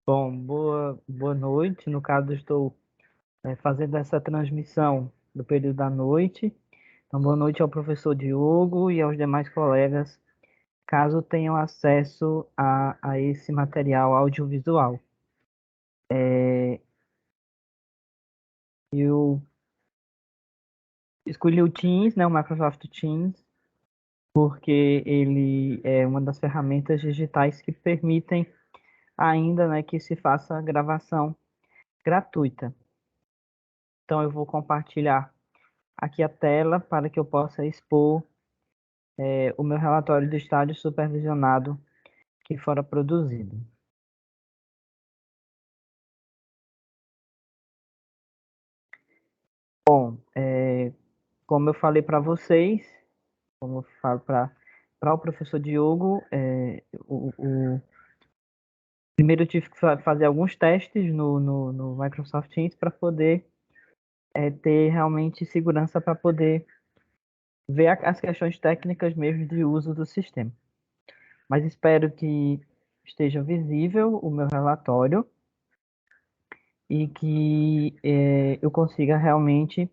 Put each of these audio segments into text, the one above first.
Bom, boa noite. No caso, estou fazendo essa transmissão do período da noite. Então, boa noite ao professor Diogo e aos demais colegas, caso tenham acesso a esse material audiovisual. Eu escolhi o Teams, né, o Microsoft Teams, porque ele é uma das ferramentas digitais que permitem ainda, né, que se faça gravação gratuita. Então, eu vou compartilhar aqui a tela para que eu possa expor o meu relatório do estágio supervisionado que fora produzido. Bom, como eu falei para vocês, como eu falo para o professor Diogo, primeiro eu tive que fazer alguns testes no Microsoft Teams para poder ter realmente segurança para poder ver as questões técnicas mesmo de uso do sistema. Mas espero que esteja visível o meu relatório e que eu consiga realmente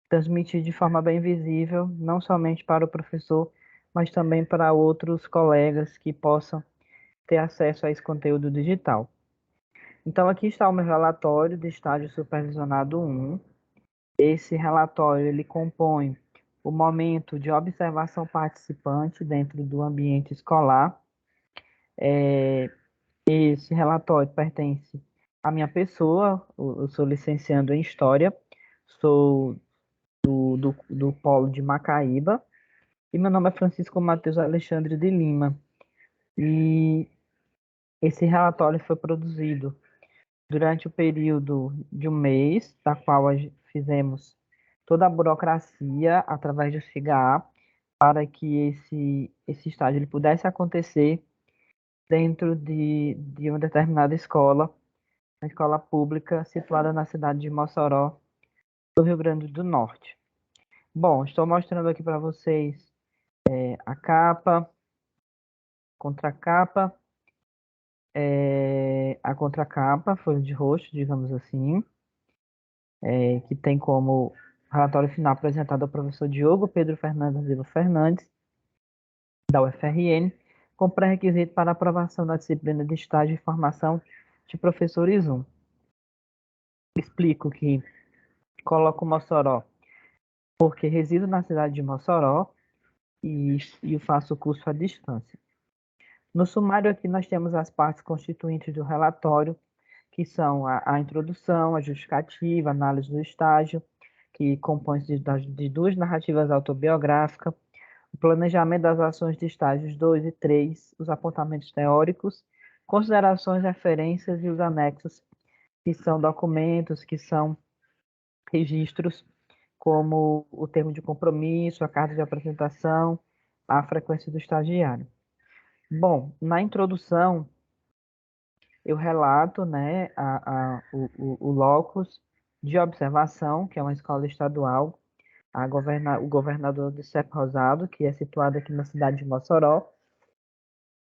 transmitir de forma bem visível, não somente para o professor, mas também para outros colegas que possam ter acesso a esse conteúdo digital. Então, aqui está o meu relatório de estágio supervisionado 1. Esse relatório ele compõe o momento de observação participante dentro do ambiente escolar. Esse relatório pertence à minha pessoa, eu sou licenciando em História, sou do Polo de Macaíba, e meu nome é Francisco Matheus Alexandre de Lima. E esse relatório foi produzido durante o período de um mês, da qual fizemos toda a burocracia através do SIGA para que esse estágio ele pudesse acontecer dentro de uma determinada escola, uma escola pública situada na cidade de Mossoró, do Rio Grande do Norte. Bom, estou mostrando aqui para vocês a capa, contracapa, a contracapa, folha de rosto, digamos assim, que tem como relatório final apresentado ao professor Diogo Pedro Fernandes Silva Fernandes, da UFRN, com pré-requisito para aprovação da disciplina de estágio e formação de professores 1. Explico que coloco Mossoró porque resido na cidade de Mossoró e faço o curso à distância. No sumário aqui nós temos as partes constituintes do relatório, que são a introdução, a justificativa, a análise do estágio, que compõe-se de duas narrativas autobiográficas, o planejamento das ações de estágios 2 e 3, os apontamentos teóricos, considerações, referências e os anexos, que são documentos, que são registros, como o termo de compromisso, a carta de apresentação, a frequência do estagiário. Bom, na introdução, eu relato, né, o locus de observação, que é uma escola estadual, o governador de Cepo Rosado, que é situado aqui na cidade de Mossoró.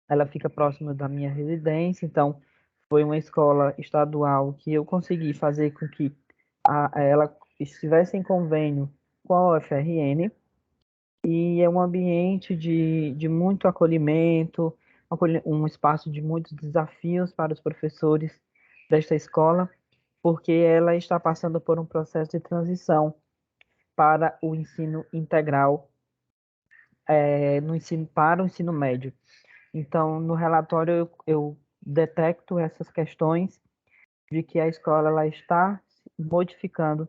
Ela fica próxima da minha residência, então foi uma escola estadual que eu consegui fazer com que ela estivesse em convênio com a UFRN, e é um ambiente de muito acolhimento, um espaço de muitos desafios para os professores desta escola, porque ela está passando por um processo de transição para o ensino integral, para o ensino médio. Então, no relatório, eu detecto essas questões de que a escola ela está modificando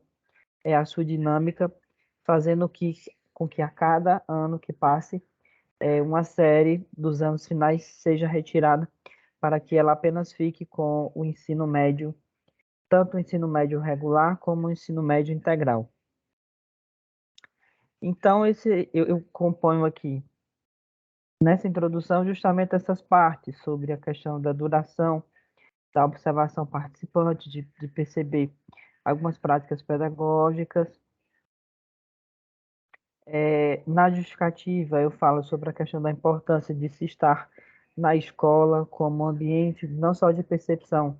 a sua dinâmica, fazendo com que a cada ano que passe, uma série dos anos finais seja retirada para que ela apenas fique com o ensino médio, tanto o ensino médio regular como o ensino médio integral. Então, eu componho aqui, nessa introdução, justamente essas partes sobre a questão da duração, da observação participante, de perceber algumas práticas pedagógicas. Na justificativa, eu falo sobre a questão da importância de se estar na escola como ambiente não só de percepção,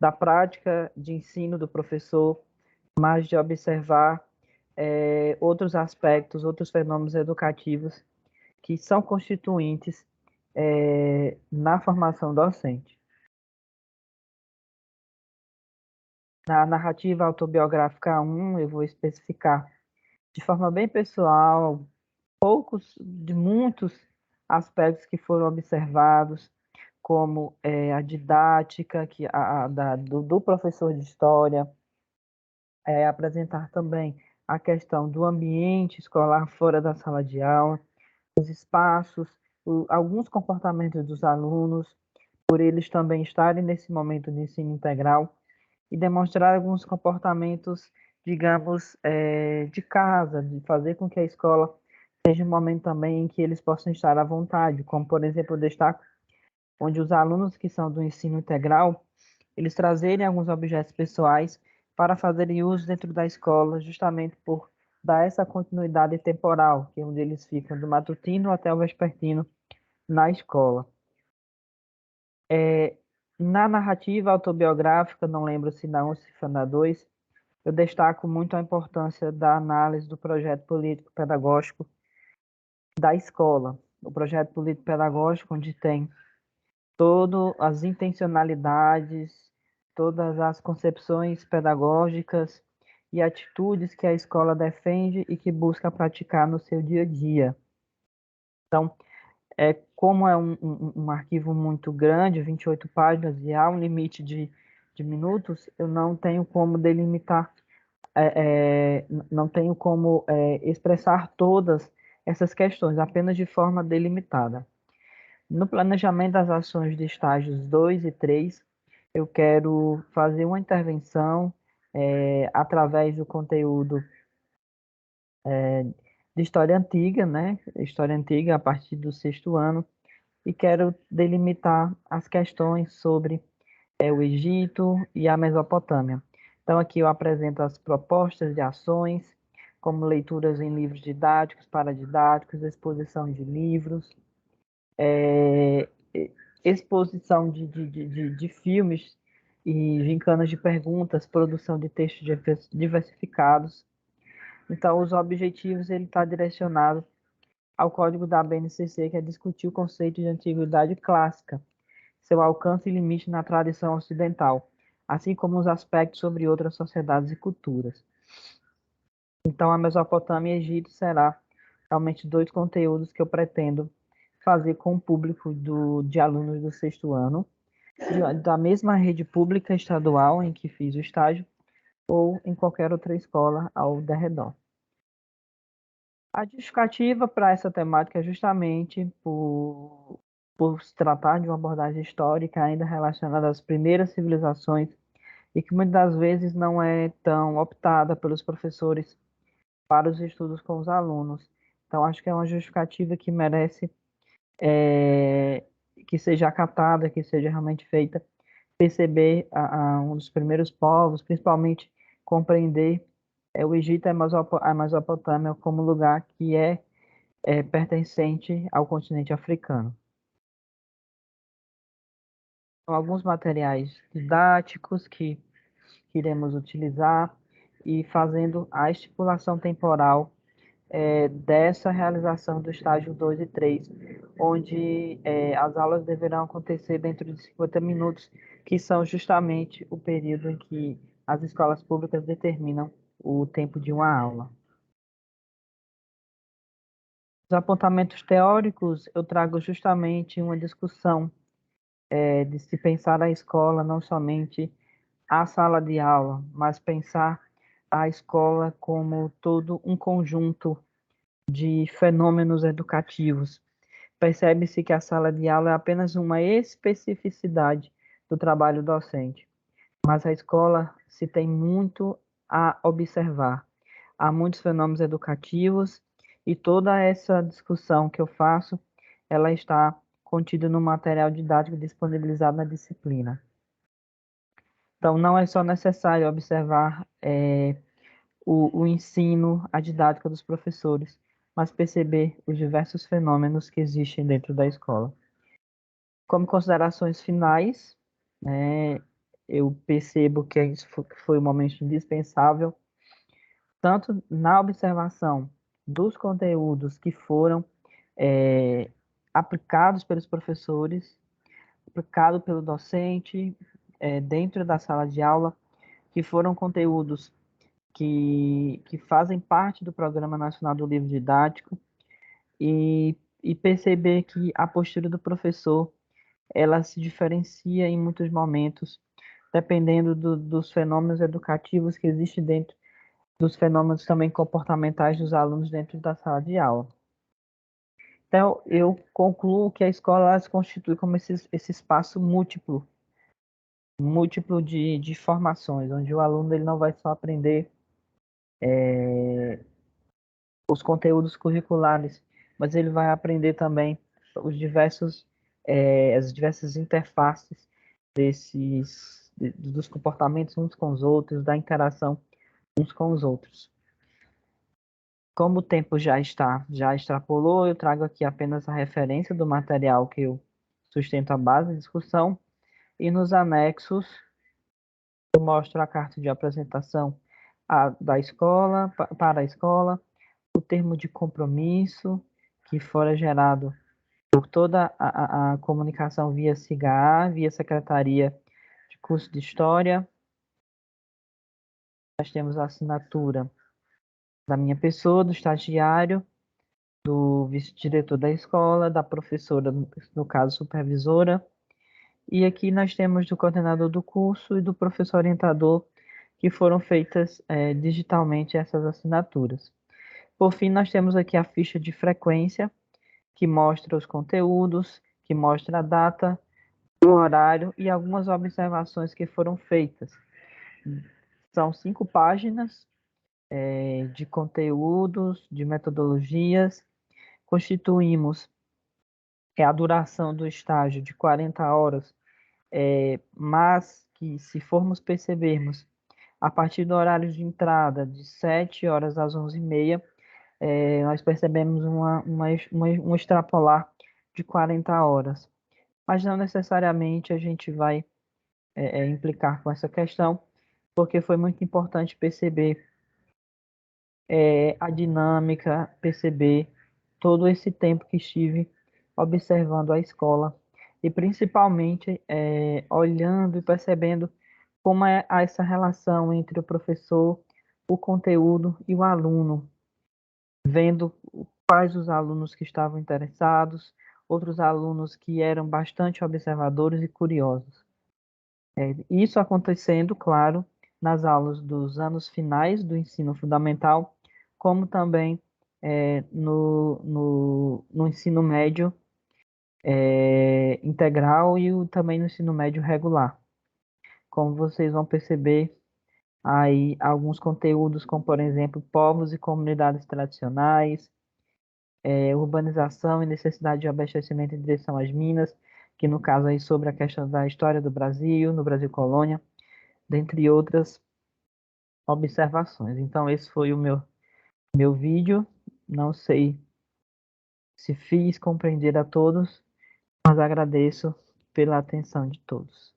da prática de ensino do professor, mas de observar outros aspectos, outros fenômenos educativos que são constituintes na formação docente. Na narrativa autobiográfica 1, eu vou especificar de forma bem pessoal de muitos aspectos que foram observados, como a didática do professor de história, apresentar também a questão do ambiente escolar fora da sala de aula, os espaços, alguns comportamentos dos alunos, por eles também estarem nesse momento de ensino integral, e demonstrar alguns comportamentos, digamos, de casa, de fazer com que a escola seja um momento também em que eles possam estar à vontade, como, por exemplo, eu destaco onde os alunos que são do ensino integral, eles trazerem alguns objetos pessoais para fazerem uso dentro da escola, justamente por dar essa continuidade temporal, que é onde eles ficam do matutino até o vespertino na escola. Na narrativa autobiográfica, não lembro se na 1 ou se foi na 2, eu destaco muito a importância da análise do projeto político-pedagógico da escola. O projeto político-pedagógico, onde tem todas as intencionalidades, todas as concepções pedagógicas e atitudes que a escola defende e que busca praticar no seu dia a dia. Então, como é um arquivo muito grande, 28 páginas, e há um limite de minutos, eu não tenho como delimitar, não tenho como expressar todas essas questões, apenas de forma delimitada. No planejamento das ações de estágios 2 e 3, eu quero fazer uma intervenção através do conteúdo de história antiga, né? História antiga a partir do 6º ano, e quero delimitar as questões sobre o Egito e a Mesopotâmia. Então, aqui eu apresento as propostas de ações, como leituras em livros didáticos, paradidáticos, exposição de livros, exposição de filmes e gincanas de perguntas, produção de textos diversificados. Então, os objetivos ele está direcionado ao código da BNCC, que é discutir o conceito de antiguidade clássica, seu alcance e limite na tradição ocidental, assim como os aspectos sobre outras sociedades e culturas. Então, a Mesopotâmia e Egito será realmente 2 conteúdos que eu pretendo fazer com o público de alunos do 6º ano, da mesma rede pública estadual em que fiz o estágio, ou em qualquer outra escola ao derredor. A justificativa para essa temática é justamente por se tratar de uma abordagem histórica ainda relacionada às primeiras civilizações e que muitas das vezes não é tão optada pelos professores para os estudos com os alunos. Então, acho que é uma justificativa que merece que seja acatada, que seja realmente feita, perceber um dos primeiros povos, principalmente compreender o Egito e a Mesopotâmia como lugar que é pertencente ao continente africano. São alguns materiais didáticos que iremos utilizar e fazendo a estipulação temporal dessa realização do estágio 2 e 3, onde as aulas deverão acontecer dentro de 50 minutos, que são justamente o período em que as escolas públicas determinam o tempo de uma aula. Os apontamentos teóricos, eu trago justamente uma discussão de se pensar a escola não somente a sala de aula, mas pensar a escola como todo um conjunto de fenômenos educativos. Percebe-se que a sala de aula é apenas uma especificidade do trabalho docente, mas a escola se tem muito a observar. Há muitos fenômenos educativos e toda essa discussão que eu faço, ela está contida no material didático disponibilizado na disciplina. Então, não é só necessário observar o ensino, a didática dos professores, mas perceber os diversos fenômenos que existem dentro da escola. Como considerações finais, né, eu percebo que isso foi um momento indispensável, tanto na observação dos conteúdos que foram é, aplicados pelos professores, aplicado pelo docente, dentro da sala de aula, que foram conteúdos que fazem parte do Programa Nacional do Livro Didático, e perceber que a postura do professor ela se diferencia em muitos momentos, dependendo dos fenômenos educativos que existem dentro dos fenômenos também comportamentais dos alunos dentro da sala de aula. Então, eu concluo que a escola se constitui como esse espaço múltiplo de formações, onde o aluno ele não vai só aprender os conteúdos curriculares, mas ele vai aprender também as diversas interfaces dos comportamentos uns com os outros, da interação uns com os outros. Como o tempo já extrapolou, eu trago aqui apenas a referência do material que eu sustento a base da discussão, e nos anexos eu mostro a carta de apresentação da escola, para a escola, o termo de compromisso, que fora gerado por toda a comunicação via SIGA, via Secretaria de Curso de História. Nós temos a assinatura da minha pessoa, do estagiário, do vice-diretor da escola, da professora, no caso, supervisora. E aqui nós temos do coordenador do curso e do professor orientador, que foram feitas digitalmente essas assinaturas. Por fim, nós temos aqui a ficha de frequência, que mostra os conteúdos, que mostra a data, o horário e algumas observações que foram feitas. São 5 páginas de conteúdos, de metodologias. Constituímos a duração do estágio de 40 horas, mas que, se formos percebermos, a partir do horário de entrada, de 7 horas às 11h30, nós percebemos um extrapolar de 40 horas. Mas não necessariamente a gente vai implicar com essa questão, porque foi muito importante perceber a dinâmica, perceber todo esse tempo que estive observando a escola e principalmente olhando e percebendo como é essa relação entre o professor, o conteúdo e o aluno, vendo quais os alunos que estavam interessados, outros alunos que eram bastante observadores e curiosos. Isso acontecendo, claro, nas aulas dos anos finais do ensino fundamental, como também no ensino médio integral e também no ensino médio regular. Como vocês vão perceber, aí alguns conteúdos, como por exemplo, povos e comunidades tradicionais, urbanização e necessidade de abastecimento em direção às minas, que no caso aí sobre a questão da história do Brasil, no Brasil colônia, dentre outras observações. Então, esse foi o meu vídeo. Não sei se fiz compreender a todos, mas agradeço pela atenção de todos.